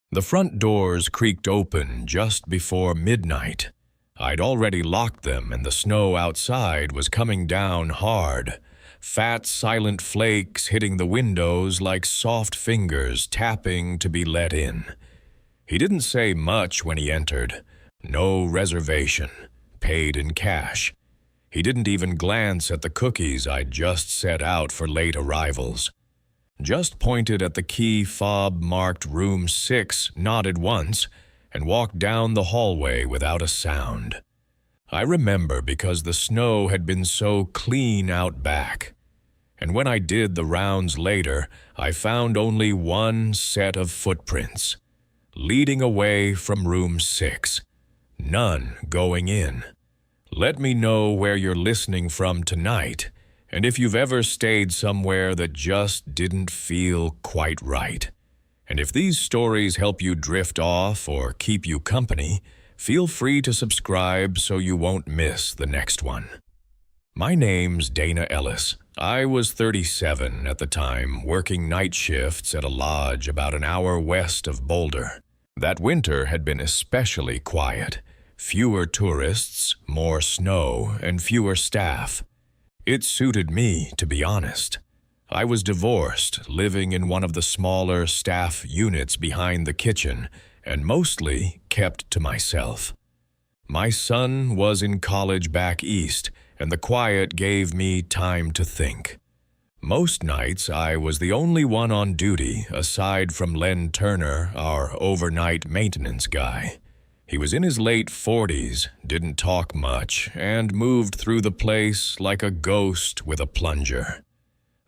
The front doors creaked open just before midnight. I'd already locked them and the snow outside was coming down hard. Fat, silent flakes hitting the windows like soft fingers tapping to be let in. He didn't say much when he entered. No reservation. Paid in cash. He didn't even glance at the cookies I'd just set out for late arrivals. Just pointed at the key fob marked room 6, nodded once, and walked down the hallway without a sound. I remember because the snow had been so clean out back. And when I did the rounds later, I found only one set of footprints, leading away from room 6. None going in. Let me know where you're listening from tonight, and if you've ever stayed somewhere that just didn't feel quite right. And if these stories help you drift off or keep you company, feel free to subscribe so you won't miss the next one. My name's Dana Ellis. I was 37 at the time, working night shifts at a lodge about an hour west of Boulder. That winter had been especially quiet. Fewer tourists, more snow, and fewer staff. It suited me, to be honest. I was divorced, living in one of the smaller staff units behind the kitchen, and mostly kept to myself. My son was in college back east, and the quiet gave me time to think. Most nights I was the only one on duty, aside from Len Turner, our overnight maintenance guy. He was in his late 40s, didn't talk much, and moved through the place like a ghost with a plunger.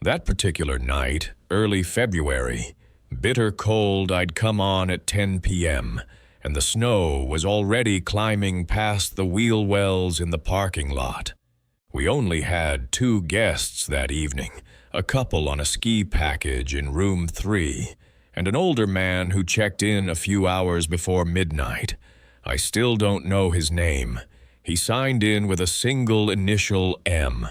That particular night, early February, bitter cold, I'd come on at 10 p.m., and the snow was already climbing past the wheel wells in the parking lot. We only had 2 guests that evening, a couple on a ski package in room 3, and an older man who checked in a few hours before midnight. I still don't know his name. He signed in with a single initial M.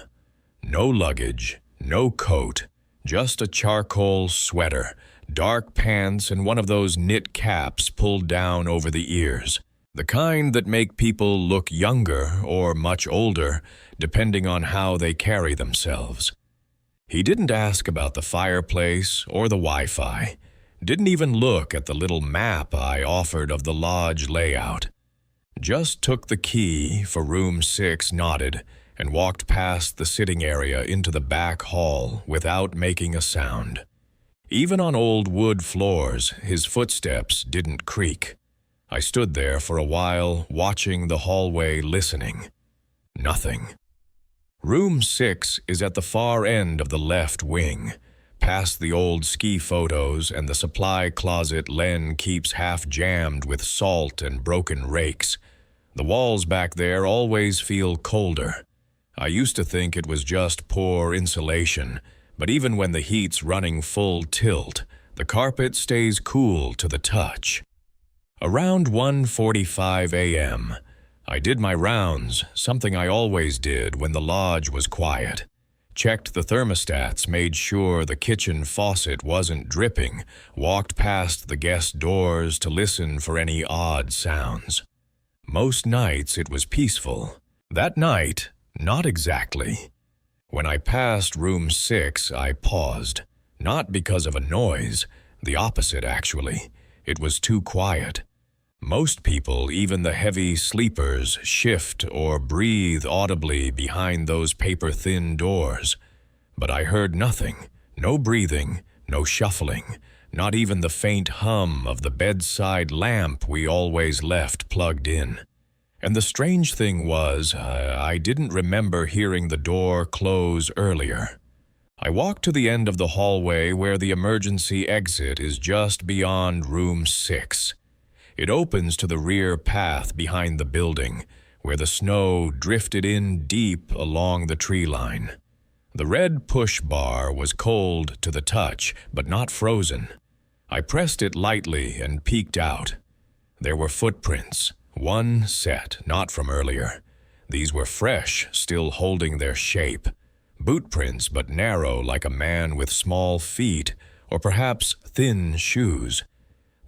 No luggage, no coat, just a charcoal sweater, dark pants, and one of those knit caps pulled down over the ears. The kind that make people look younger or much older, depending on how they carry themselves. He didn't ask about the fireplace or the Wi-Fi. Didn't even look at the little map I offered of the lodge layout. Just took the key for room 6, nodded, and walked past the sitting area into the back hall without making a sound. Even on old wood floors, his footsteps didn't creak. I stood there for a while, watching the hallway, listening. Nothing. Room 6 is at the far end of the left wing, past the old ski photos and the supply closet Len keeps half jammed with salt and broken rakes. The walls back there always feel colder. I used to think it was just poor insulation, but even when the heat's running full tilt, the carpet stays cool to the touch. Around 1:45 a.m., I did my rounds, something I always did when the lodge was quiet. Checked the thermostats, made sure the kitchen faucet wasn't dripping, walked past the guest doors to listen for any odd sounds. Most nights it was peaceful. That night, not exactly. When I passed room 6, I paused. Not because of a noise, the opposite actually. It was too quiet. Most people, even the heavy sleepers, shift or breathe audibly behind those paper-thin doors. But I heard nothing, no breathing, no shuffling, not even the faint hum of the bedside lamp we always left plugged in. And the strange thing was, I didn't remember hearing the door close earlier. I walked to the end of the hallway where the emergency exit is just beyond room 6. It opens to the rear path behind the building, where the snow drifted in deep along the tree line. The red push bar was cold to the touch, but not frozen. I pressed it lightly and peeked out. There were footprints, one set, not from earlier. These were fresh, still holding their shape. Boot prints, but narrow like a man with small feet, or perhaps thin shoes.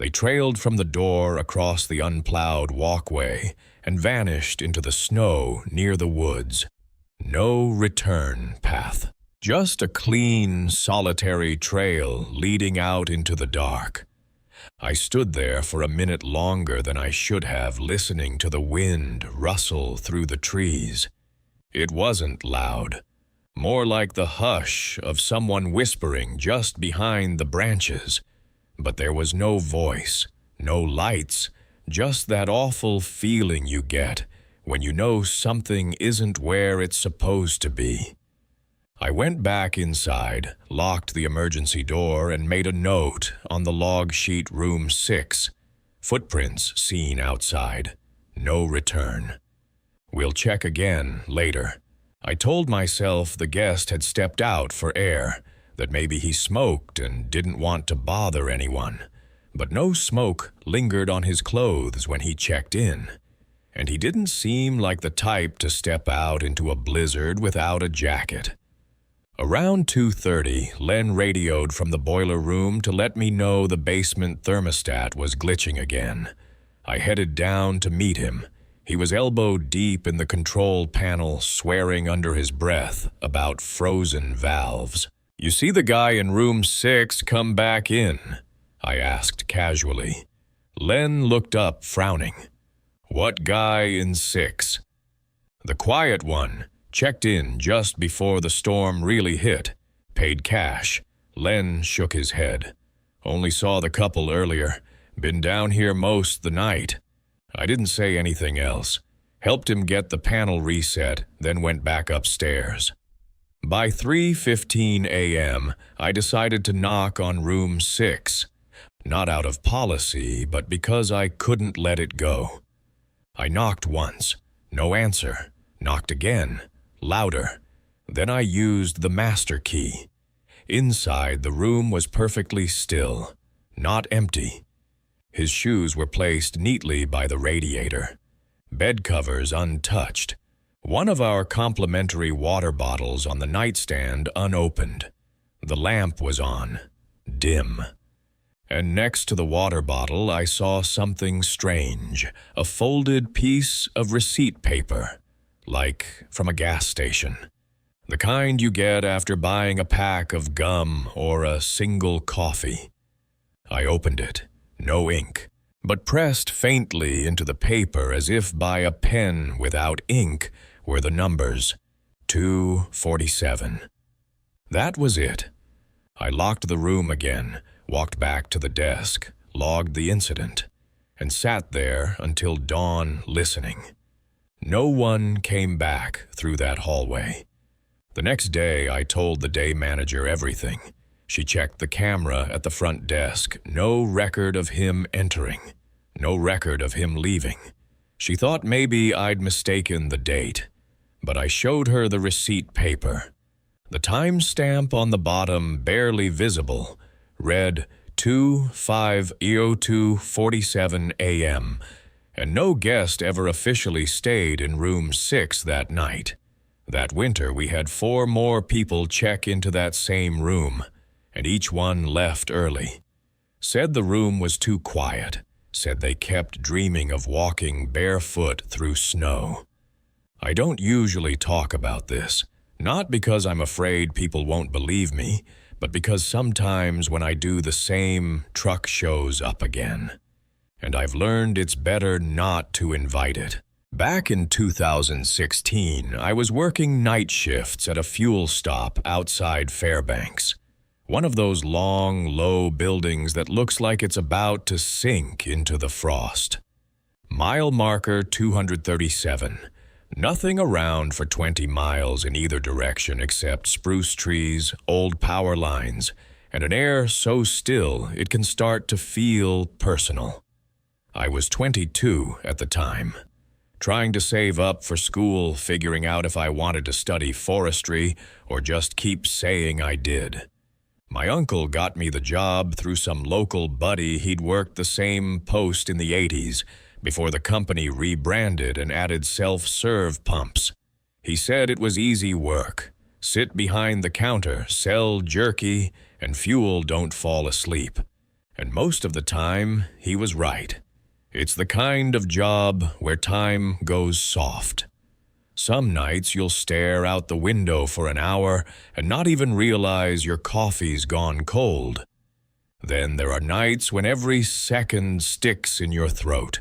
They trailed from the door across the unplowed walkway and vanished into the snow near the woods. No return path. Just a clean, solitary trail leading out into the dark. I stood there for a minute longer than I should have, listening to the wind rustle through the trees. It wasn't loud, more like the hush of someone whispering just behind the branches. But there was no voice, no lights, just that awful feeling you get when you know something isn't where it's supposed to be. I went back inside, locked the emergency door, and made a note on the log sheet room 6. Footprints seen outside. No return. We'll check again later. I told myself the guest had stepped out for air, that maybe he smoked and didn't want to bother anyone. But no smoke lingered on his clothes when he checked in. And he didn't seem like the type to step out into a blizzard without a jacket. Around 2:30, Len radioed from the boiler room to let me know the basement thermostat was glitching again. I headed down to meet him. He was elbow deep in the control panel, swearing under his breath about frozen valves. "You see the guy in room 6 come back in?" I asked casually. Len looked up, frowning. "What guy in 6? "The quiet one. Checked in just before the storm really hit. Paid cash." Len shook his head. "Only saw the couple earlier. Been down here most the night." I didn't say anything else. Helped him get the panel reset, then went back upstairs. By 3:15 a.m., I decided to knock on room 6. Not out of policy, but because I couldn't let it go. I knocked once. No answer. Knocked again. Louder. Then I used the master key. Inside, the room was perfectly still, not empty. His shoes were placed neatly by the radiator. Bed covers untouched. One of our complimentary water bottles on the nightstand unopened. The lamp was on, dim. And next to the water bottle, I saw something strange, a folded piece of receipt paper. Like from a gas station. The kind you get after buying a pack of gum or a single coffee. I opened it. No ink, but pressed faintly into the paper as if by a pen without ink were the numbers. 247. That was it. I locked the room again, walked back to the desk, logged the incident, and sat there until dawn listening. No one came back through that hallway. The next day, I told the day manager everything. She checked the camera at the front desk. No record of him entering. No record of him leaving. She thought maybe I'd mistaken the date. But I showed her the receipt paper. The timestamp on the bottom, barely visible, read 2/5/02:47 a.m., and no guest ever officially stayed in room 6 that night. That winter, we had 4 more people check into that same room, and each one left early. Said the room was too quiet, said they kept dreaming of walking barefoot through snow. I don't usually talk about this, not because I'm afraid people won't believe me, but because sometimes when I do the same, truck shows up again. And I've learned it's better not to invite it. Back in 2016, I was working night shifts at a fuel stop outside Fairbanks. One of those long, low buildings that looks like it's about to sink into the frost. Mile marker 237. Nothing around for 20 miles in either direction except spruce trees, old power lines, and an air so still it can start to feel personal. I was 22 at the time, trying to save up for school, figuring out if I wanted to study forestry or just keep saying I did. My uncle got me the job through some local buddy he'd worked the same post in the 80s before the company rebranded and added self-serve pumps. He said it was easy work. Sit behind the counter, sell jerky, and fuel don't fall asleep. And most of the time, he was right. It's the kind of job where time goes soft. Some nights you'll stare out the window for an hour and not even realize your coffee's gone cold. Then there are nights when every second sticks in your throat.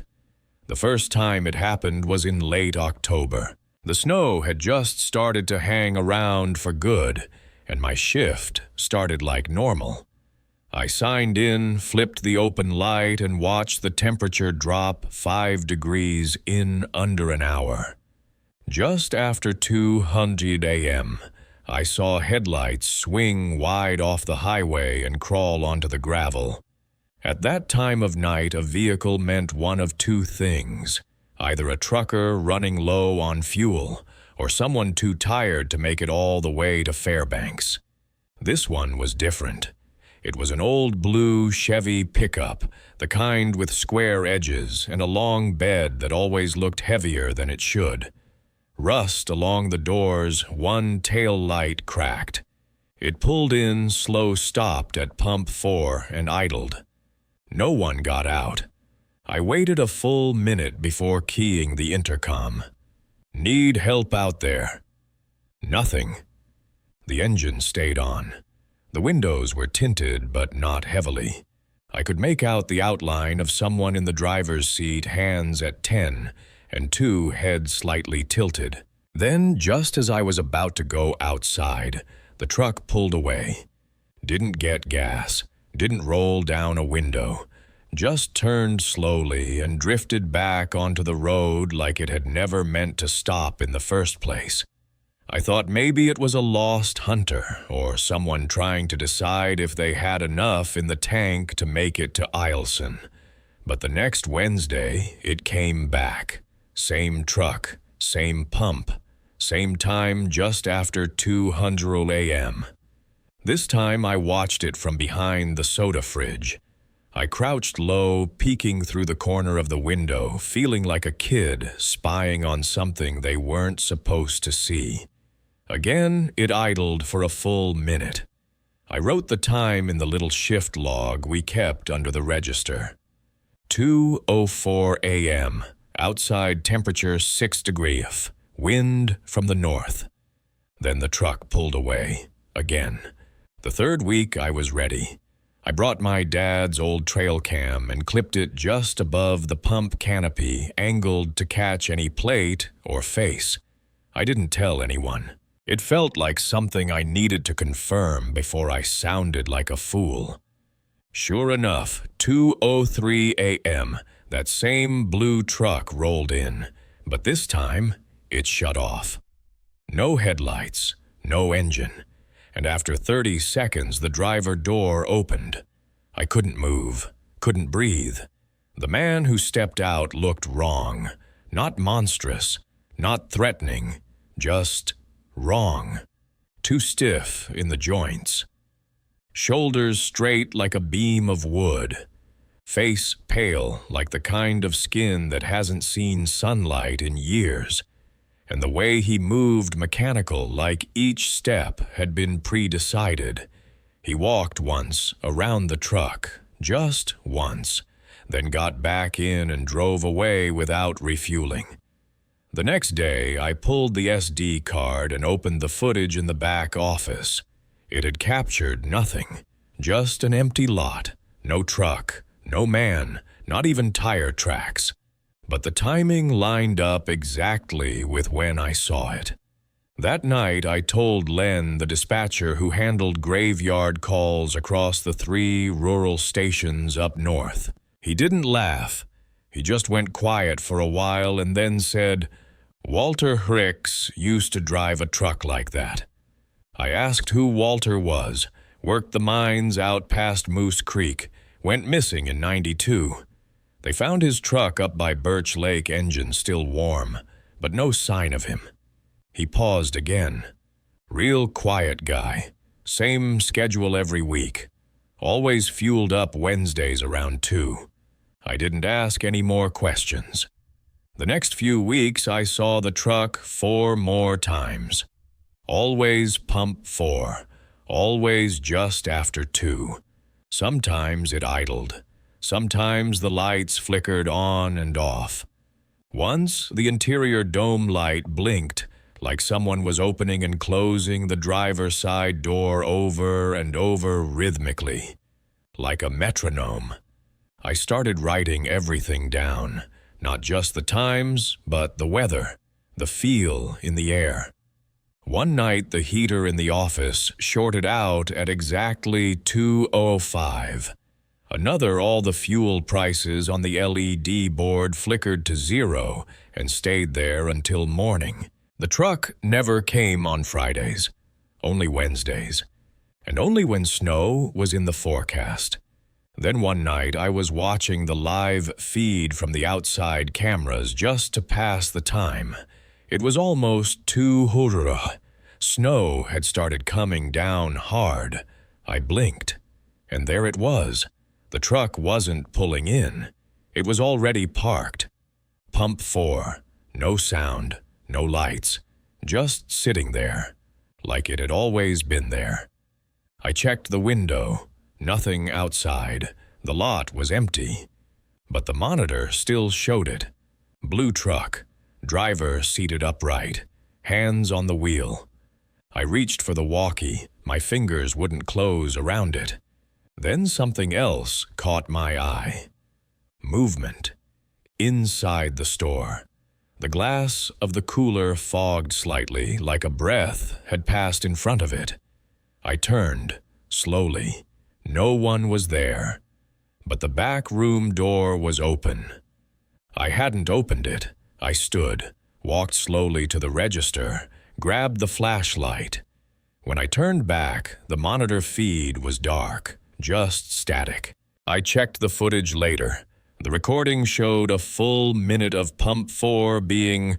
The first time it happened was in late October. The snow had just started to hang around for good, and my shift started like normal. I signed in, flipped the open light, and watched the temperature drop 5 degrees in under an hour. Just after 2:00 a.m., I saw headlights swing wide off the highway and crawl onto the gravel. At that time of night, a vehicle meant one of two things: either a trucker running low on fuel, or someone too tired to make it all the way to Fairbanks. This one was different. It was an old blue Chevy pickup, the kind with square edges and a long bed that always looked heavier than it should. Rust along the doors, one tail light cracked. It pulled in, slow-stopped at pump 4 and idled. No one got out. I waited a full minute before keying the intercom. "Need help out there." Nothing. The engine stayed on. The windows were tinted, but not heavily. I could make out the outline of someone in the driver's seat, hands at 10, and 2 heads slightly tilted. Then, just as I was about to go outside, the truck pulled away. Didn't get gas, didn't roll down a window, just turned slowly and drifted back onto the road like it had never meant to stop in the first place. I thought maybe it was a lost hunter or someone trying to decide if they had enough in the tank to make it to Eielson. But the next Wednesday, it came back. Same truck, same pump, same time just after 2:00 a.m. This time I watched it from behind the soda fridge. I crouched low, peeking through the corner of the window, feeling like a kid spying on something they weren't supposed to see. Again, it idled for a full minute. I wrote the time in the little shift log we kept under the register. 2:04 a.m., outside temperature 6 degrees, wind from the north. Then the truck pulled away, again. The third week I was ready. I brought my dad's old trail cam and clipped it just above the pump canopy, angled to catch any plate or face. I didn't tell anyone. It felt like something I needed to confirm before I sounded like a fool. Sure enough, 2:03 a.m., that same blue truck rolled in, but this time it shut off. No headlights, no engine, and after 30 seconds the driver door opened. I couldn't move, couldn't breathe. The man who stepped out looked wrong, not monstrous, not threatening, just wrong. Too stiff in the joints. Shoulders straight like a beam of wood. Face pale like the kind of skin that hasn't seen sunlight in years. And the way he moved mechanical, like each step had been pre-decided. He walked once around the truck, just once, then got back in and drove away without refueling. The next day, I pulled the SD card and opened the footage in the back office. It had captured nothing, just an empty lot, no truck, no man, not even tire tracks. But the timing lined up exactly with when I saw it. That night, I told Len, the dispatcher who handled graveyard calls across the 3 rural stations up north. He didn't laugh. He just went quiet for a while and then said, "Walter Hricks used to drive a truck like that." I asked who Walter was, worked the mines out past Moose Creek, went missing in '92. They found his truck up by Birch Lake, engine still warm, but no sign of him. He paused again. Real quiet guy. Same schedule every week. Always fueled up Wednesdays around 2. I didn't ask any more questions. The next few weeks I saw the truck 4 more times. Always pump 4. Always just after 2. Sometimes it idled. Sometimes the lights flickered on and off. Once, the interior dome light blinked like someone was opening and closing the driver's side door over and over rhythmically, like a metronome. I started writing everything down, not just the times, but the weather, the feel in the air. One night, the heater in the office shorted out at exactly 2:05. Another, all the fuel prices on the LED board flickered to zero and stayed there until morning. The truck never came on Fridays, only Wednesdays, and only when snow was in the forecast. Then one night I was watching the live feed from the outside cameras just to pass the time. It was almost 2:00. Snow had started coming down hard. I blinked, and there it was. The truck wasn't pulling in. It was already parked. Pump 4, no sound, no lights, just sitting there, like it had always been there. I checked the window, nothing outside. The lot was empty, but the monitor still showed it. Blue truck, driver seated upright, hands on the wheel. I reached for the walkie. My fingers wouldn't close around it. Then something else caught my eye. Movement. Inside the store. The glass of the cooler fogged slightly, like a breath had passed in front of it. I turned, slowly. No one was there, but the back room door was open. I hadn't opened it. I stood, walked slowly to the register, grabbed the flashlight. When I turned back, the monitor feed was dark, just static. I checked the footage later. The recording showed a full minute of pump 4 being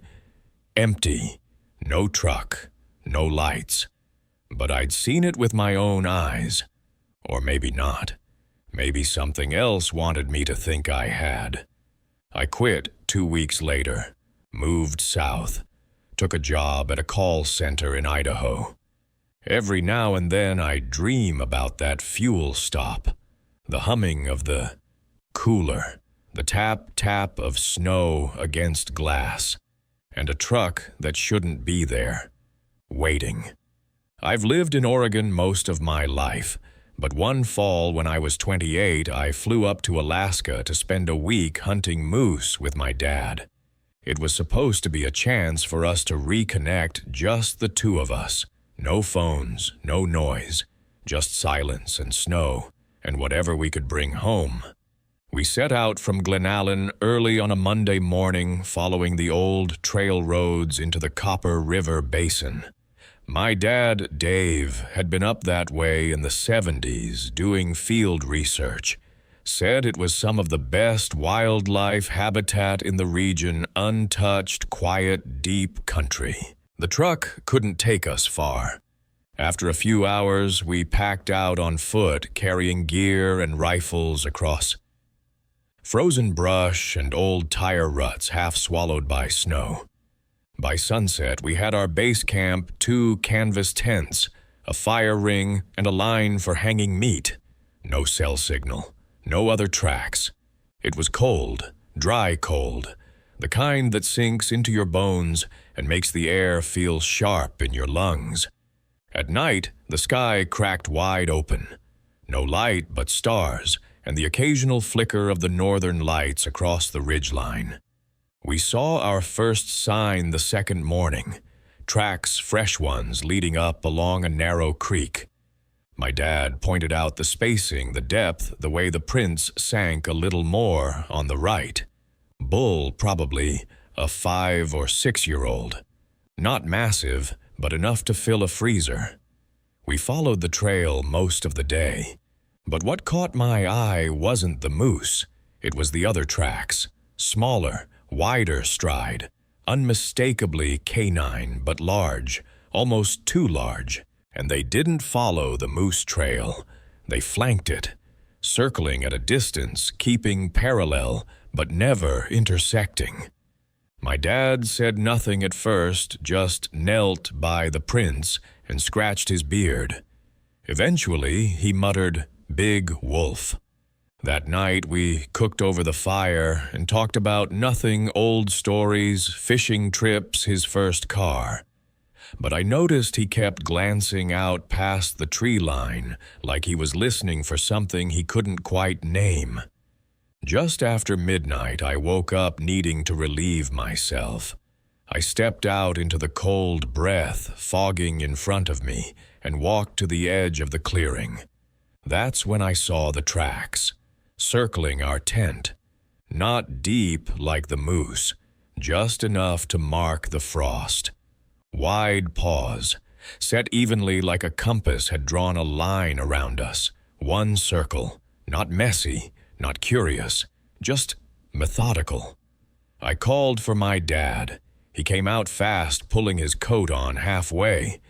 empty. No truck, no lights. But I'd seen it with my own eyes. Or maybe not. Maybe something else wanted me to think I had. I quit 2 weeks later, moved south, took a job at a call center in Idaho. Every now and then I dream about that fuel stop, the humming of the cooler, the tap-tap of snow against glass, and a truck that shouldn't be there, waiting. I've lived in Oregon most of my life, but one fall when I was 28, I flew up to Alaska to spend a week hunting moose with my dad. It was supposed to be a chance for us to reconnect, just the two of us. No phones, no noise, just silence and snow, and whatever we could bring home. We set out from Glenallen early on a Monday morning, following the old trail roads into the Copper River Basin. My dad, Dave, had been up that way in the 70s doing field research. Said it was some of the best wildlife habitat in the region, untouched, quiet, deep country. The truck couldn't take us far. After a few hours, we packed out on foot, carrying gear and rifles across frozen brush and old tire ruts half swallowed by snow. By sunset, we had our base camp, 2 canvas tents, a fire ring, and a line for hanging meat. No cell signal, no other tracks. It was cold, dry cold, the kind that sinks into your bones and makes the air feel sharp in your lungs. At night, the sky cracked wide open. No light but stars, and the occasional flicker of the northern lights across the ridgeline. We saw our first sign the second morning, tracks, fresh ones, leading up along a narrow creek. My dad pointed out the spacing, the depth, the way the prints sank a little more on the right. Bull, probably a 5 or 6-year-old. Not massive, but enough to fill a freezer. We followed the trail most of the day. But what caught my eye wasn't the moose. It was the other tracks. Smaller, wider stride. Unmistakably canine, but large. Almost too large. And they didn't follow the moose trail. They flanked it, circling at a distance, keeping parallel, but never intersecting. My dad said nothing at first, just knelt by the prints and scratched his beard. Eventually, he muttered, Big Wolf. That night we cooked over the fire and talked about nothing, old stories, fishing trips, his first car. But I noticed he kept glancing out past the tree line like he was listening for something he couldn't quite name. Just after midnight, I woke up needing to relieve myself. I stepped out into the cold breath fogging in front of me and walked to the edge of the clearing. That's when I saw the tracks, circling our tent. Not deep like the moose, just enough to mark the frost. Wide paws, set evenly like a compass had drawn a line around us. One circle, not messy, not curious, just methodical. I called for my dad. He came out fast, pulling his coat on halfway.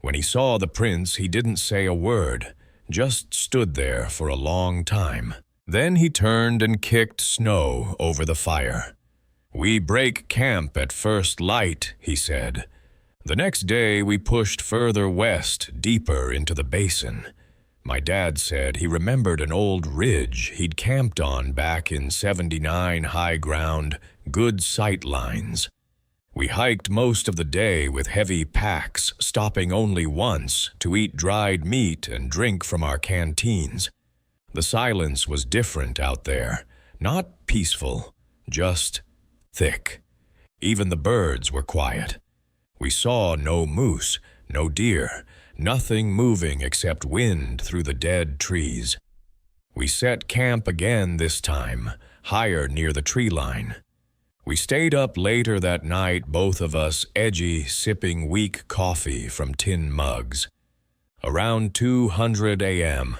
When he saw the prints, he didn't say a word, just stood there for a long time. Then he turned and kicked snow over the fire. "We break camp at first light," he said. The next day we pushed further west, deeper into the basin. My dad said he remembered an old ridge he'd camped on back in '79, high ground, good sight lines. We hiked most of the day with heavy packs, stopping only once to eat dried meat and drink from our canteens. The silence was different out there, not peaceful, just thick. Even the birds were quiet. We saw no moose, no deer, nothing moving except wind through the dead trees. We set camp again this time, higher near the tree line. We stayed up later that night, both of us edgy, sipping weak coffee from tin mugs. Around 2:00 a.m.,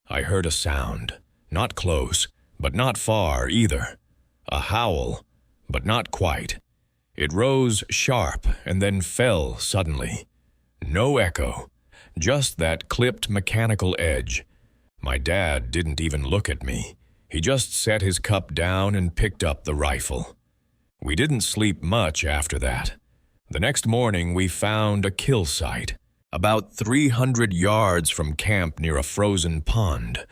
I heard a sound, not close, but not far either. A howl, but not quite. It rose sharp and then fell suddenly. No echo, just that clipped mechanical edge. My dad didn't even look at me. He just set his cup down and picked up the rifle. We didn't sleep much after that. The next morning we found a kill site, about 300 yards from camp near a frozen pond.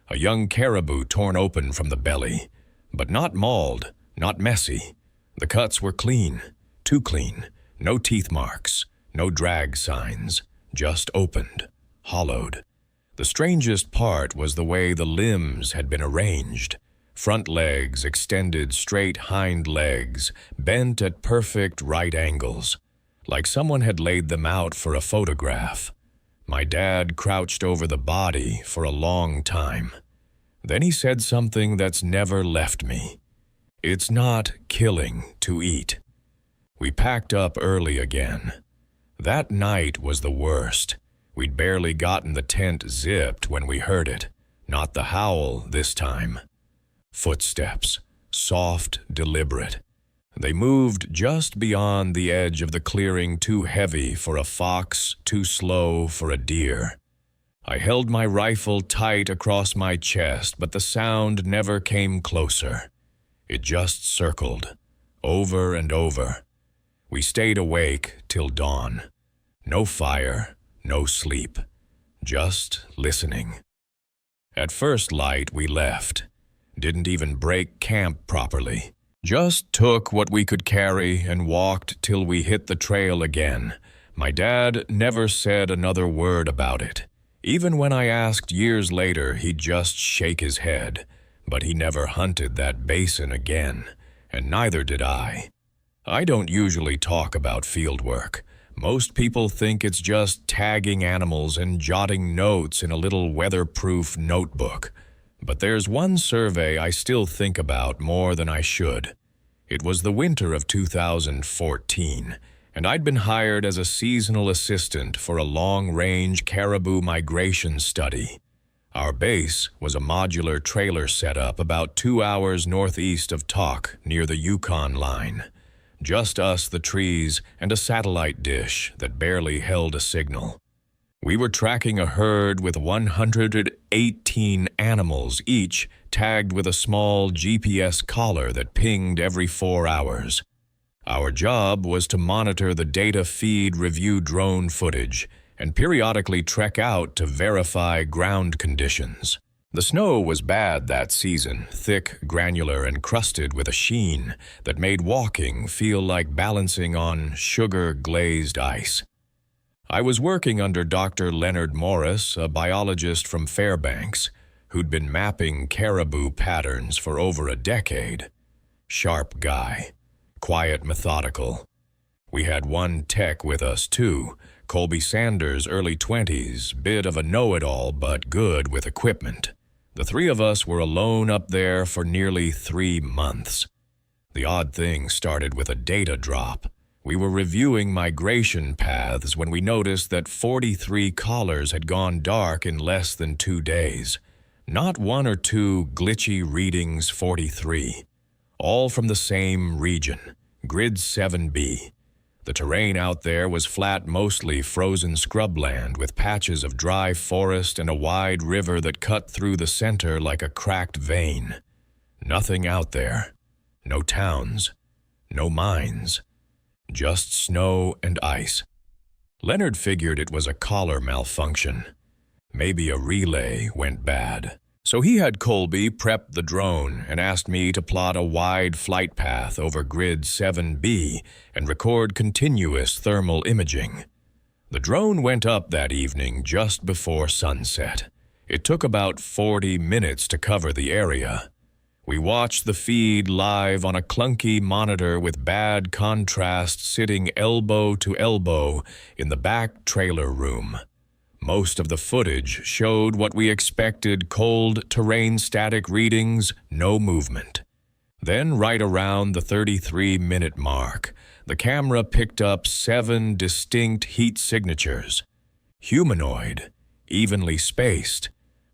A young caribou torn open from the belly, but not mauled, not messy. The cuts were clean, too clean, no teeth marks, no drag signs, just opened, hollowed. The strangest part was the way the limbs had been arranged. Front legs extended straight hind legs, bent at perfect right angles, like someone had laid them out for a photograph. My dad crouched over the body for a long time. Then he said something that's never left me. "It's not killing to eat." We packed up early again. That night was the worst. We'd barely gotten the tent zipped when we heard it. Not the howl this time. Footsteps, soft, deliberate. They moved just beyond the edge of the clearing, too heavy for a fox, too slow for a deer. I held my rifle tight across my chest, but the sound never came closer. It just circled, over and over. We stayed awake till dawn. No fire, no sleep, just listening. At first light, we left. Didn't even break camp properly. Just took what we could carry and walked till we hit the trail again. My dad never said another word about it. Even when I asked years later, he'd just shake his head. But he never hunted that basin again, and neither did I. I don't usually talk about field work. Most people think it's just tagging animals and jotting notes in a little weatherproof notebook. But there's one survey I still think about more than I should. It was the winter of 2014, and I'd been hired as a seasonal assistant for a long-range caribou migration study. Our base was a modular trailer setup about 2 hours northeast of Tok, near the Yukon line. Just us, the trees, and a satellite dish that barely held a signal. We were tracking a herd with 118 animals, each tagged with a small GPS collar that pinged every 4 hours. Our job was to monitor the data feed, review drone footage, and periodically trek out to verify ground conditions. The snow was bad that season, thick, granular, and crusted with a sheen that made walking feel like balancing on sugar-glazed ice. I was working under Dr. Leonard Morris, a biologist from Fairbanks, who'd been mapping caribou patterns for over a decade. Sharp guy, quiet, methodical. We had one tech with us, too, Colby Sanders, early 20s, bit of a know-it-all but good with equipment. The three of us were alone up there for nearly 3 months. The odd thing started with a data drop. We were reviewing migration paths when we noticed that 43 collars had gone dark in less than 2 days. Not 1 or 2 glitchy readings, 43. All from the same region, Grid 7B. The terrain out there was flat, mostly frozen scrubland with patches of dry forest and a wide river that cut through the center like a cracked vein. Nothing out there. No towns. No mines. Just snow and ice. Leonard figured it was a collar malfunction. Maybe a relay went bad. So he had Colby prep the drone and asked me to plot a wide flight path over Grid 7B and record continuous thermal imaging. The drone went up that evening just before sunset. It took about 40 minutes to cover the area. We watched the feed live on a clunky monitor with bad contrast sitting elbow to elbow in the back trailer room. Most of the footage showed what we expected: cold terrain static readings, no movement. Then, right around the 33-minute mark, the camera picked up 7 distinct heat signatures. Humanoid, evenly spaced,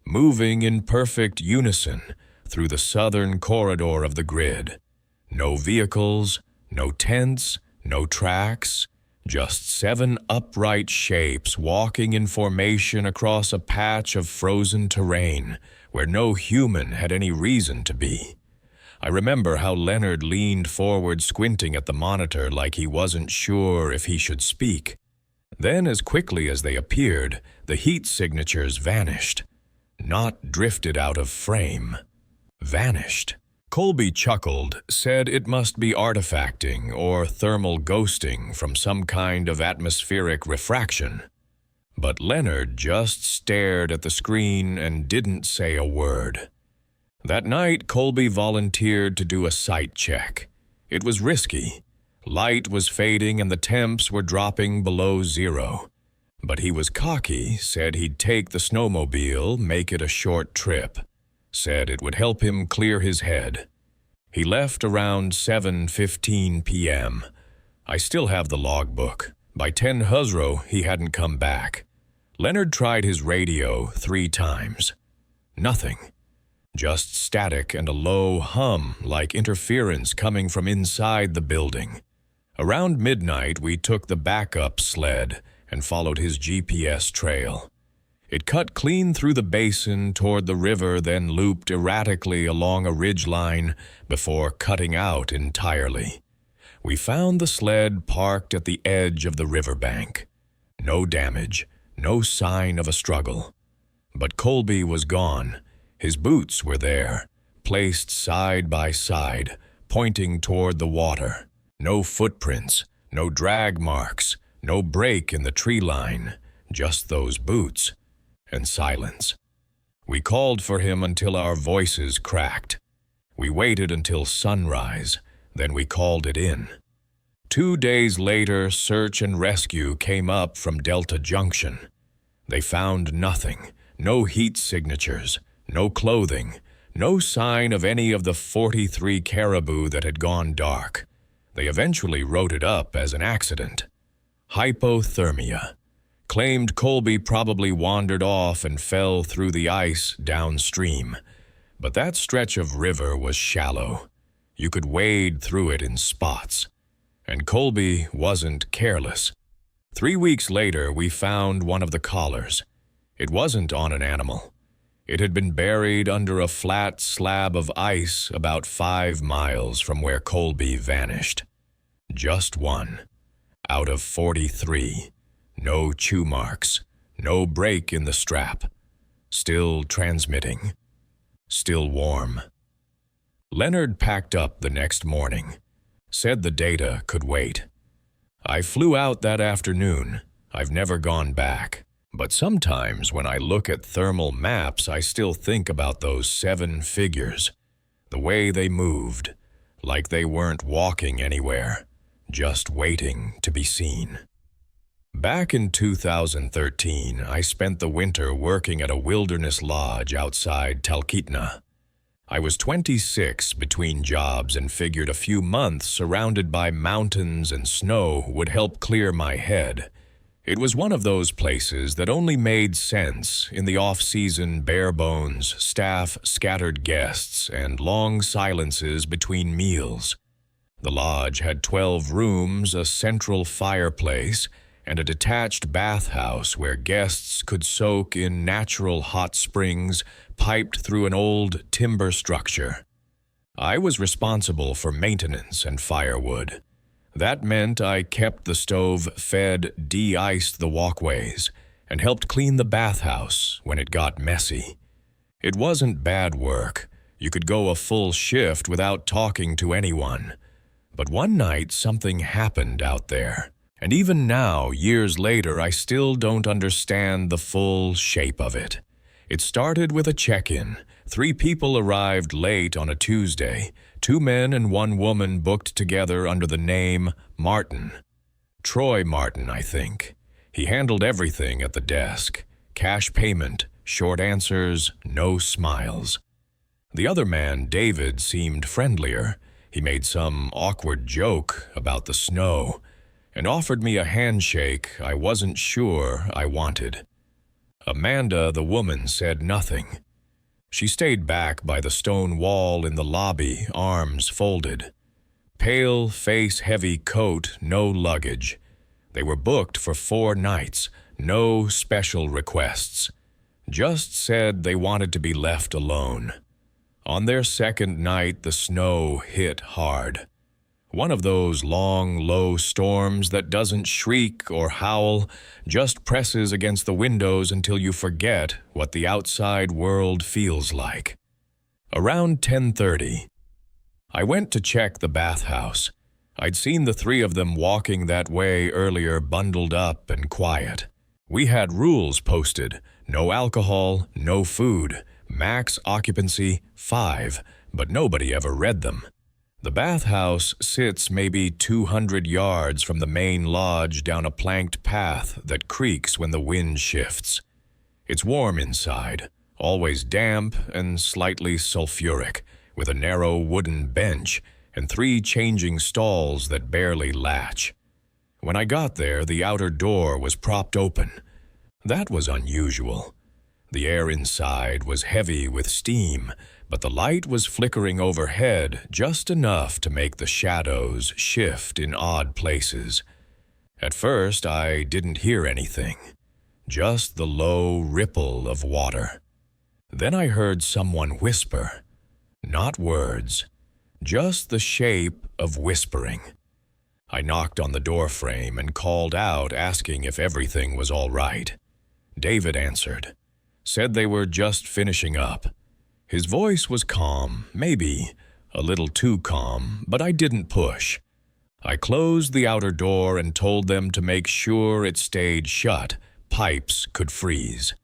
moving in perfect unison through the southern corridor of the grid. No vehicles, no tents, no tracks. Just 7 upright shapes walking in formation across a patch of frozen terrain where no human had any reason to be. I remember how Leonard leaned forward, squinting at the monitor like he wasn't sure if he should speak. Then, as quickly as they appeared, the heat signatures vanished. Not drifted out of frame. Vanished. Colby chuckled, said it must be artifacting or thermal ghosting from some kind of atmospheric refraction. But Leonard just stared at the screen and didn't say a word. That night, Colby volunteered to do a sight check. It was risky. Light was fading and the temps were dropping below 0. But he was cocky, said he'd take the snowmobile, make it a short trip. Said it would help him clear his head. He left around 7:15 p.m. I still have the logbook. By 10 Huzro, he hadn't come back. Leonard tried his radio 3 times. Nothing. Just static and a low hum like interference coming from inside the building. Around midnight, we took the backup sled and followed his GPS trail. It cut clean through the basin toward the river, then looped erratically along a ridgeline before cutting out entirely. We found the sled parked at the edge of the riverbank. No damage, no sign of a struggle. But Colby was gone. His boots were there, placed side by side, pointing toward the water. No footprints, no drag marks, no break in the tree line, just those boots. And silence. We called for him until our voices cracked. We waited until sunrise, then we called it in. 2 days later, search and rescue came up from Delta Junction. They found nothing, no heat signatures, no clothing, no sign of any of the 43 caribou that had gone dark. They eventually wrote it up as an accident. Hypothermia. Claimed Colby probably wandered off and fell through the ice downstream. But that stretch of river was shallow. You could wade through it in spots. And Colby wasn't careless. 3 weeks later, we found one of the collars. It wasn't on an animal. It had been buried under a flat slab of ice about 5 miles from where Colby vanished. Just one. Out of 43. no chew marks, no break in the strap. Still transmitting. Still warm. Leonard packed up the next morning. Said the data could wait. I flew out that afternoon. I've never gone back. But sometimes when I look at thermal maps, I still think about those 7 figures. The way they moved, like they weren't walking anywhere, just waiting to be seen. Back in 2013, I spent the winter working at a wilderness lodge outside Talkeetna. I was 26 between jobs and figured a few months surrounded by mountains and snow would help clear my head. It was one of those places that only made sense in the off-season bare bones, staff, scattered guests, and long silences between meals. The lodge had 12 rooms, a central fireplace, and a detached bathhouse where guests could soak in natural hot springs piped through an old timber structure. I was responsible for maintenance and firewood. That meant I kept the stove fed, de-iced the walkways, and helped clean the bathhouse when it got messy. It wasn't bad work. You could go a full shift without talking to anyone. But one night something happened out there. And even now, years later, I still don't understand the full shape of it. It started with a check-in. 3 people arrived late on a Tuesday. 2 men and 1 woman booked together under the name Martin. Troy Martin, I think. He handled everything at the desk. Cash payment, short answers, no smiles. The other man, David, seemed friendlier. He made some awkward joke about the snow and offered me a handshake I wasn't sure I wanted. Amanda, the woman, said nothing. She stayed back by the stone wall in the lobby, arms folded. Pale, face-heavy coat, no luggage. They were booked for 4 nights, no special requests. Just said they wanted to be left alone. On their second night, the snow hit hard. One of those long, low storms that doesn't shriek or howl, just presses against the windows until you forget what the outside world feels like. Around 10:30, I went to check the bathhouse. I'd seen the 3 of them walking that way earlier, bundled up and quiet. We had rules posted: no alcohol, no food, max occupancy 5, but nobody ever read them. The bathhouse sits maybe 200 yards from the main lodge down a planked path that creaks when the wind shifts. It's warm inside, always damp and slightly sulfuric, with a narrow wooden bench and 3 changing stalls that barely latch. When I got there, the outer door was propped open. That was unusual. The air inside was heavy with steam, but the light was flickering overhead just enough to make the shadows shift in odd places. At first, I didn't hear anything, just the low ripple of water. Then I heard someone whisper. Not words, just the shape of whispering. I knocked on the doorframe and called out, asking if everything was all right. David answered, said they were just finishing up. His voice was calm, maybe a little too calm, but I didn't push. I closed the outer door and told them to make sure it stayed shut. Pipes could freeze.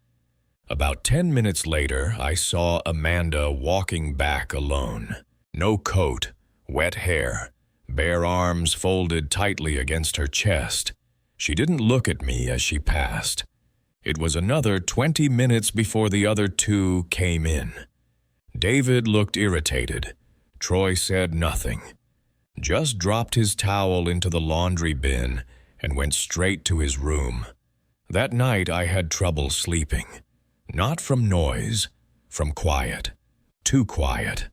About 10 minutes later, I saw Amanda walking back alone. No coat, wet hair, bare arms folded tightly against her chest. She didn't look at me as she passed. It was another 20 minutes before the other 2 came in. David looked irritated. Troy said nothing. Just dropped his towel into the laundry bin and went straight to his room. That night I had trouble sleeping. Not from noise, from quiet. Too quiet.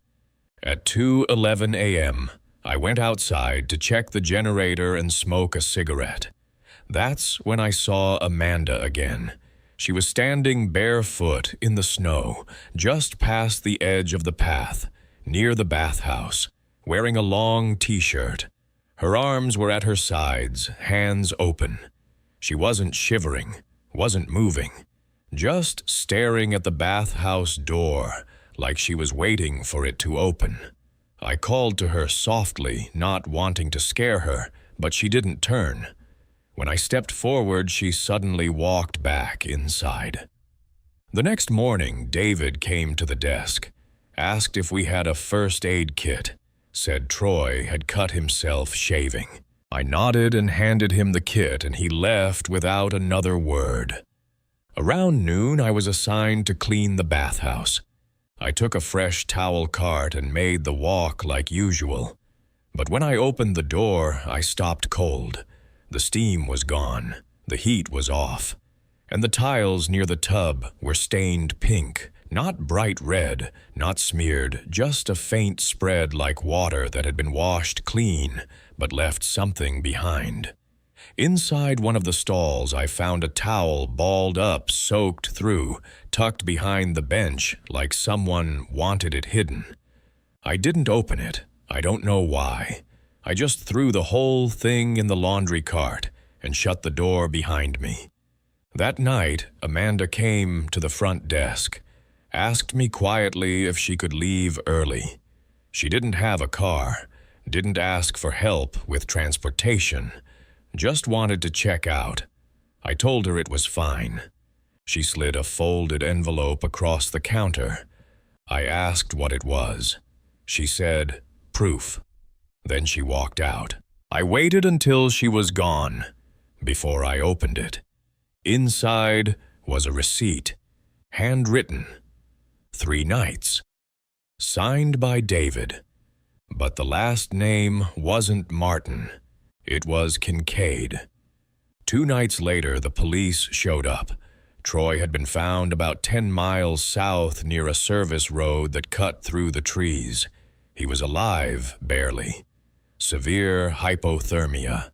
At 2:11 a.m., I went outside to check the generator and smoke a cigarette. That's when I saw Amanda again. She was standing barefoot in the snow, just past the edge of the path, near the bathhouse, wearing a long t-shirt. Her arms were at her sides, hands open. She wasn't shivering, wasn't moving, just staring at the bathhouse door like she was waiting for it to open. I called to her softly, not wanting to scare her, but she didn't turn. When I stepped forward, she suddenly walked back inside. The next morning, David came to the desk, asked if we had a first aid kit, said Troy had cut himself shaving. I nodded and handed him the kit, and he left without another word. Around noon, I was assigned to clean the bathhouse. I took a fresh towel cart and made the walk like usual. But when I opened the door, I stopped cold. The steam was gone, the heat was off, and the tiles near the tub were stained pink, not bright red, not smeared, just a faint spread like water that had been washed clean but left something behind. Inside one of the stalls, I found a towel balled up, soaked through, tucked behind the bench like someone wanted it hidden. I didn't open it. I don't know why. I just threw the whole thing in the laundry cart and shut the door behind me. That night, Amanda came to the front desk, asked me quietly if she could leave early. She didn't have a car, didn't ask for help with transportation, just wanted to check out. I told her it was fine. She slid a folded envelope across the counter. I asked what it was. She said, "Proof." Then she walked out. I waited until she was gone before I opened it. Inside was a receipt, handwritten, 3 nights, signed by David. But the last name wasn't Martin. It was Kincaid. 2 nights later, the police showed up. Troy had been found about 10 miles south near a service road that cut through the trees. He was alive, barely. Severe hypothermia,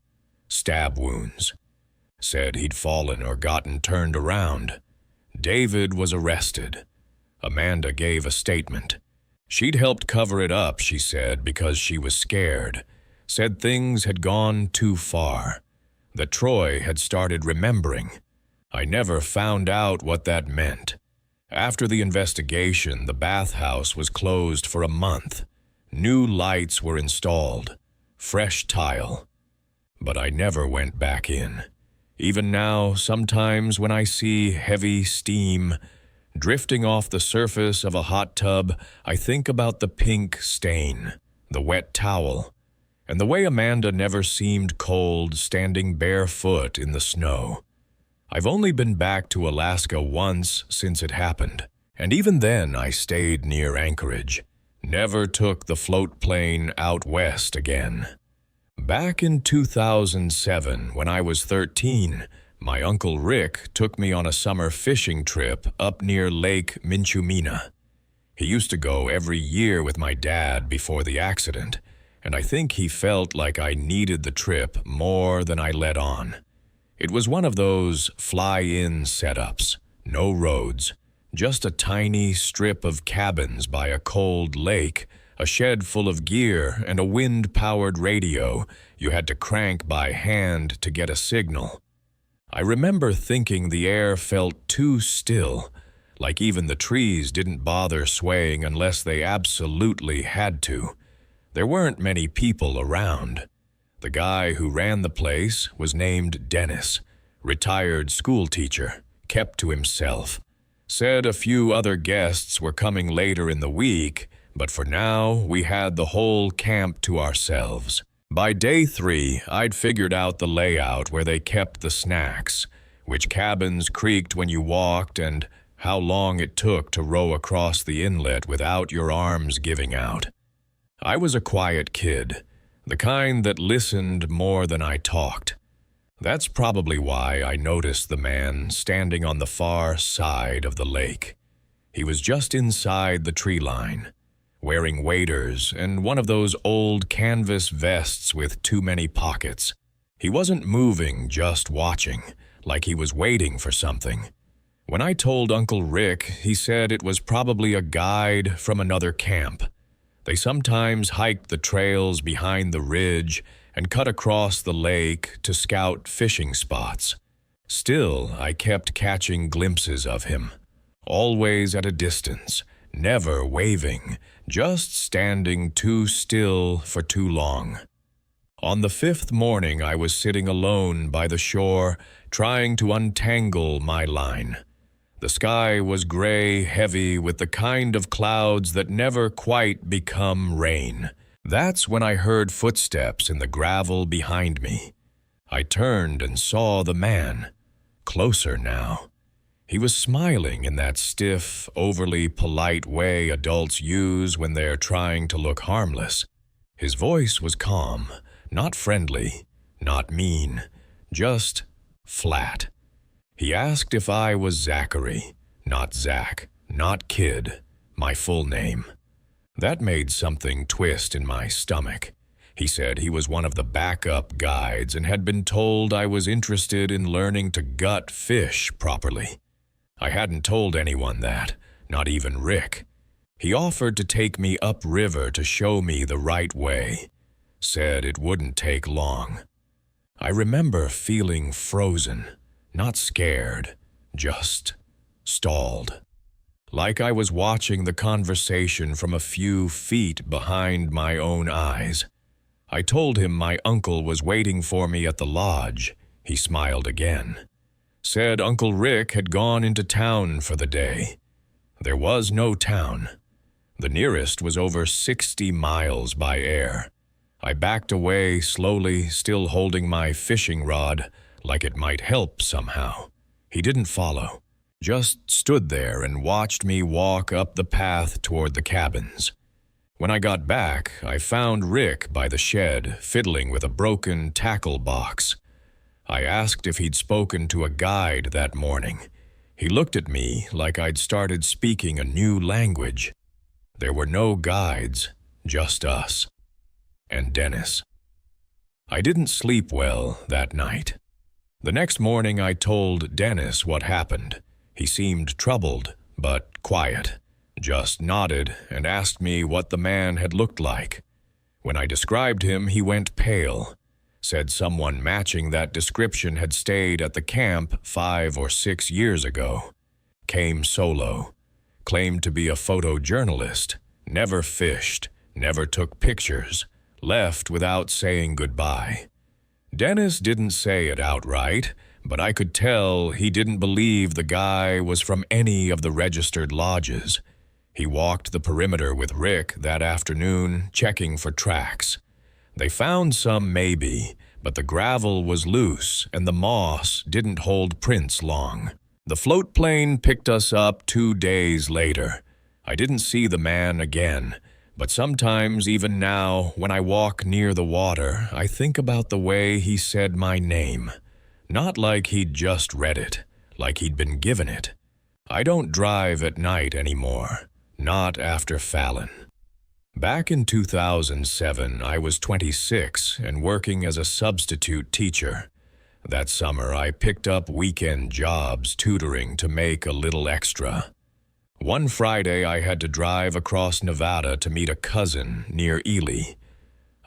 stab wounds. Said he'd fallen or gotten turned around. David was arrested. Amanda gave a statement. She'd helped cover it up, she said, because she was scared. Said things had gone too far. That Troy had started remembering. I never found out what that meant. After the investigation, the bathhouse was closed for a month. New lights were installed. Fresh tile. But I never went back in. Even now, sometimes when I see heavy steam drifting off the surface of a hot tub, I think about the pink stain, the wet towel, and the way Amanda never seemed cold standing barefoot in the snow. I've only been back to Alaska once since it happened, and even then I stayed near Anchorage. Never took the float plane out west again. Back in 2007, when I was 13, my Uncle Rick took me on a summer fishing trip up near Lake Minchumina. He used to go every year with my dad before the accident, and I think he felt like I needed the trip more than I let on. It was one of those fly-in setups, no roads, just a tiny strip of cabins by a cold lake, a shed full of gear, and a wind-powered radio you had to crank by hand to get a signal. I remember thinking the air felt too still, like even the trees didn't bother swaying unless they absolutely had to. There weren't many people around. The guy who ran the place was named Dennis, retired school teacher, kept to himself. Said a few other guests were coming later in the week, but for now we had the whole camp to ourselves. By day 3, I'd figured out the layout where they kept the snacks, which cabins creaked when you walked, and how long it took to row across the inlet without your arms giving out. I was a quiet kid, the kind that listened more than I talked. That's probably why I noticed the man standing on the far side of the lake. He was just inside the tree line, wearing waders and one of those old canvas vests with too many pockets. He wasn't moving, just watching, like he was waiting for something. When I told Uncle Rick, he said it was probably a guide from another camp. They sometimes hiked the trails behind the ridge and cut across the lake to scout fishing spots. Still, I kept catching glimpses of him, always at a distance, never waving, just standing too still for too long. On the fifth morning, I was sitting alone by the shore, trying to untangle my line. The sky was gray, heavy, with the kind of clouds that never quite become rain. That's when I heard footsteps in the gravel behind me. I turned and saw the man, closer now. He was smiling in that stiff, overly polite way adults use when they're trying to look harmless. His voice was calm, not friendly, not mean, just flat. He asked if I was Zachary, not Zach, not Kid, my full name. That made something twist in my stomach. He said he was one of the backup guides and had been told I was interested in learning to gut fish properly. I hadn't told anyone that, not even Rick. He offered to take me upriver to show me the right way. Said it wouldn't take long. I remember feeling frozen, not scared, just stalled. Like I was watching the conversation from a few feet behind my own eyes. I told him my uncle was waiting for me at the lodge. He smiled again. Said Uncle Rick had gone into town for the day. There was no town. The nearest was over 60 miles by air. I backed away slowly, still holding my fishing rod, like it might help somehow. He didn't follow, just stood there and watched me walk up the path toward the cabins. When I got back, I found Rick by the shed, fiddling with a broken tackle box. I asked if he'd spoken to a guide that morning. He looked at me like I'd started speaking a new language. There were no guides, just us. And Dennis. I didn't sleep well that night. The next morning I told Dennis what happened. He seemed troubled, but quiet, just nodded and asked me what the man had looked like. When I described him, he went pale, said someone matching that description had stayed at the camp 5 or 6 years ago, came solo, claimed to be a photojournalist, never fished, never took pictures, left without saying goodbye. Dennis didn't say it outright, but I could tell he didn't believe the guy was from any of the registered lodges. He walked the perimeter with Rick that afternoon, checking for tracks. They found some maybe, but the gravel was loose and the moss didn't hold prints long. The float plane picked us up 2 days later. I didn't see the man again, but sometimes even now, when I walk near the water, I think about the way he said my name. Not like he'd just read it, like he'd been given it. I don't drive at night anymore, not after Fallon. Back in 2007, I was 26 and working as a substitute teacher. That summer, I picked up weekend jobs tutoring to make a little extra. One Friday, I had to drive across Nevada to meet a cousin near Ely.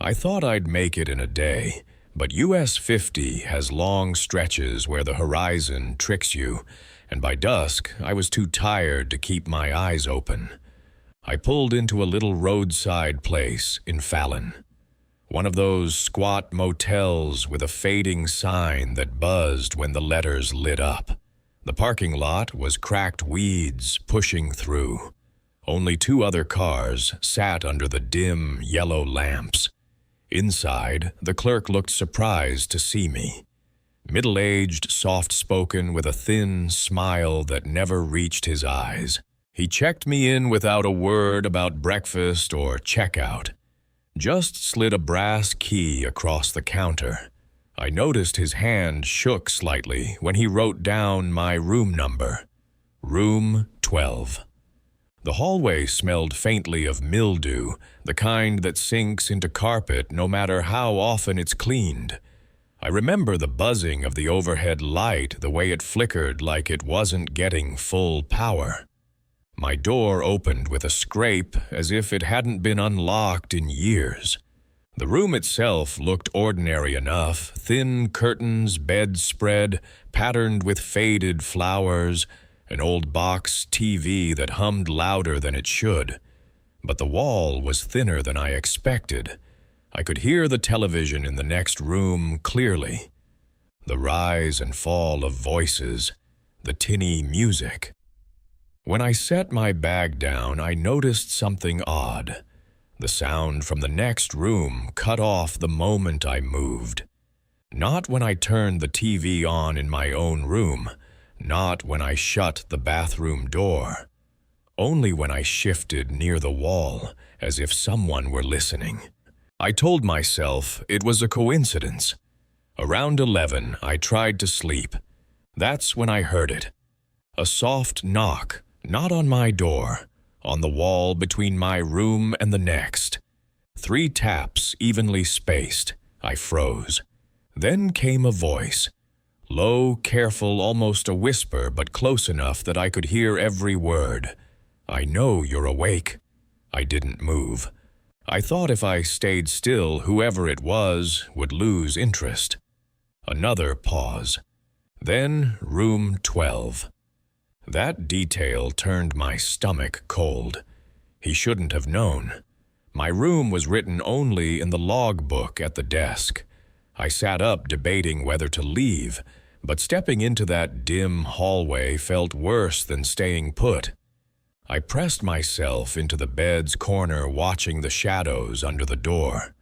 I thought I'd make it in a day, but US 50 has long stretches where the horizon tricks you, and by dusk, I was too tired to keep my eyes open. I pulled into a little roadside place in Fallon. One of those squat motels with a fading sign that buzzed when the letters lit up. The parking lot was cracked weeds pushing through. Only 2 other cars sat under the dim yellow lamps. Inside, the clerk looked surprised to see me. Middle-aged, soft-spoken, with a thin smile that never reached his eyes. He checked me in without a word about breakfast or checkout. Just slid a brass key across the counter. I noticed his hand shook slightly when he wrote down my room number. Room 12. The hallway smelled faintly of mildew, the kind that sinks into carpet no matter how often it's cleaned. I remember the buzzing of the overhead light, the way it flickered like it wasn't getting full power. My door opened with a scrape as if it hadn't been unlocked in years. The room itself looked ordinary enough, thin curtains, bedspread, patterned with faded flowers, an old box TV that hummed louder than it should. But the wall was thinner than I expected. I could hear the television in the next room clearly. The rise and fall of voices, the tinny music. When I set my bag down, I noticed something odd. The sound from the next room cut off the moment I moved. Not when I turned the TV on in my own room, not when I shut the bathroom door. Only when I shifted near the wall, as if someone were listening. I told myself it was a coincidence. Around 11, I tried to sleep. That's when I heard it. A soft knock, not on my door, on the wall between my room and the next. 3 taps evenly spaced. I froze. Then came a voice. Low, careful, almost a whisper, but close enough that I could hear every word. "I know you're awake." I didn't move. I thought if I stayed still, whoever it was would lose interest. Another pause. Then room 12. That detail turned my stomach cold. He shouldn't have known. My room was written only in the logbook at the desk. I sat up debating whether to leave, but stepping into that dim hallway felt worse than staying put. I pressed myself into the bed's corner, watching the shadows under the door.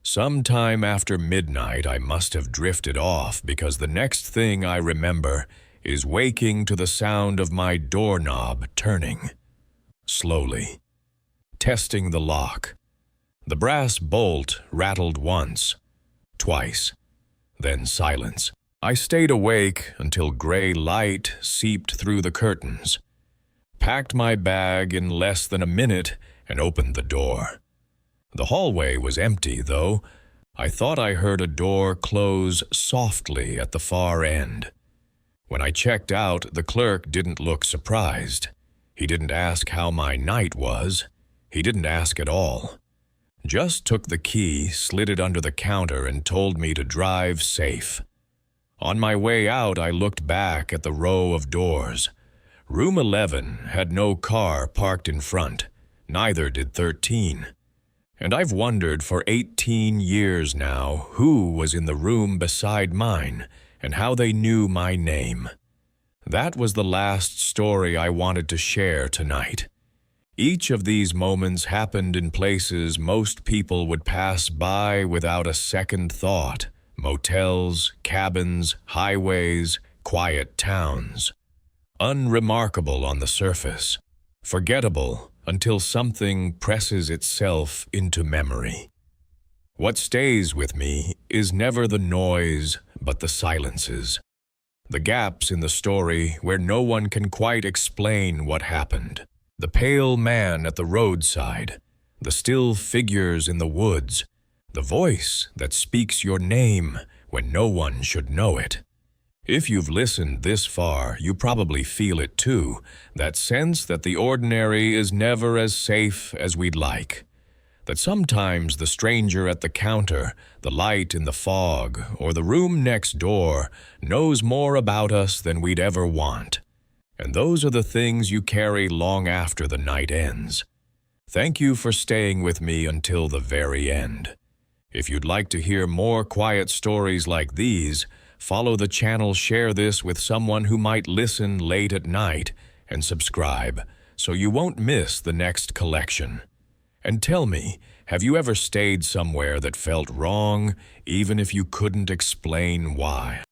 Sometime after midnight, I must have drifted off because the next thing I remember is waking to the sound of my doorknob turning. Slowly. Testing the lock. The brass bolt rattled once, twice, then silence. I stayed awake until gray light seeped through the curtains. Packed my bag in less than a minute and opened the door. The hallway was empty, though. I thought I heard a door close softly at the far end. When I checked out, the clerk didn't look surprised. He didn't ask how my night was. He didn't ask at all. Just took the key, slid it under the counter, and told me to drive safe. On my way out, I looked back at the row of doors. Room 11 had no car parked in front. Neither did 13. And I've wondered for 18 years now who was in the room beside mine and how they knew my name. That was the last story I wanted to share tonight. Each of these moments happened in places most people would pass by without a second thought. Motels, cabins, highways, quiet towns. Unremarkable on the surface, forgettable until something presses itself into memory. What stays with me is never the noise, but the silences. The gaps in the story where no one can quite explain what happened. The pale man at the roadside, the still figures in the woods, the voice that speaks your name when no one should know it. If you've listened this far, you probably feel it too, that sense that the ordinary is never as safe as we'd like. That sometimes the stranger at the counter, the light in the fog, or the room next door knows more about us than we'd ever want. And those are the things you carry long after the night ends. Thank you for staying with me until the very end. If you'd like to hear more quiet stories like these, follow the channel, share this with someone who might listen late at night, and subscribe so you won't miss the next collection. And tell me, have you ever stayed somewhere that felt wrong, even if you couldn't explain why?